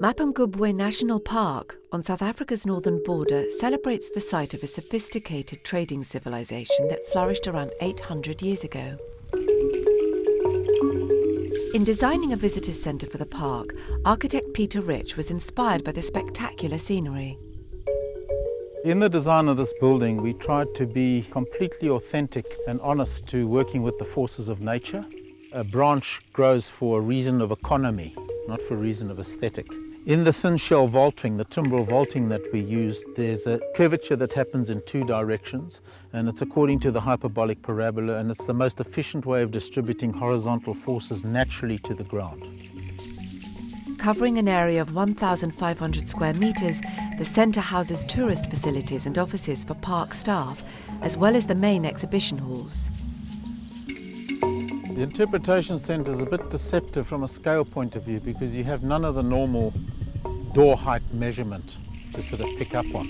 Mapungubwe National Park on South Africa's northern border celebrates the site of a sophisticated trading civilization that flourished around 800 years ago. In designing a visitors' centre for the park, architect Peter Rich was inspired by the spectacular scenery. In the design of this building, we tried to be completely authentic and honest to working with the forces of nature. A branch grows for a reason of economy, not for a reason of aesthetic. In the thin shell vaulting, the timbrel vaulting that we use, there's a curvature that happens in two directions, and it's according to the hyperbolic parabola, and it's the most efficient way of distributing horizontal forces naturally to the ground. Covering an area of 1,500 square metres, the centre houses tourist facilities and offices for park staff, as well as the main exhibition halls. The interpretation centre is a bit deceptive from a scale point of view because you have none of the normal door height measurement to sort of pick up on.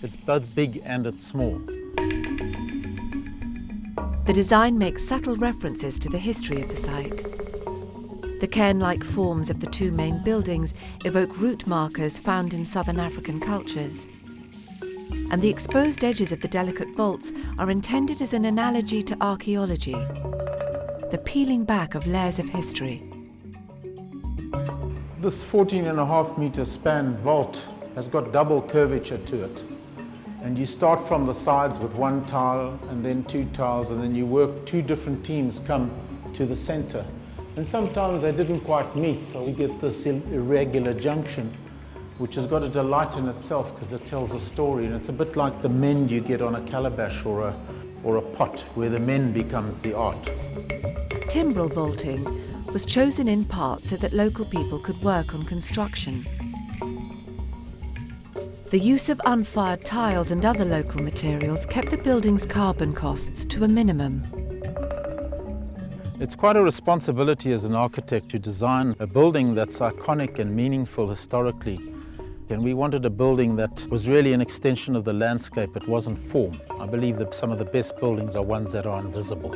It's both big and it's small. The design makes subtle references to the history of the site. The cairn-like forms of the two main buildings evoke route markers found in southern African cultures. And the exposed edges of the delicate vaults are intended as an analogy to archaeology, the peeling back of layers of history. This 14.5 metre span vault has got double curvature to it. And you start from the sides with one tile and then two tiles, and then you work, two different teams come to the centre. And sometimes they didn't quite meet, so we get this irregular junction, which has got a delight in itself because it tells a story. And it's a bit like the mend you get on a calabash or a pot, where the mend becomes the art. Timbrel vaulting was chosen in part so that local people could work on construction. The use of unfired tiles and other local materials kept the building's carbon costs to a minimum. It's quite a responsibility as an architect to design a building that's iconic and meaningful historically. And we wanted a building that was really an extension of the landscape. It wasn't form. I believe that some of the best buildings are ones that are invisible.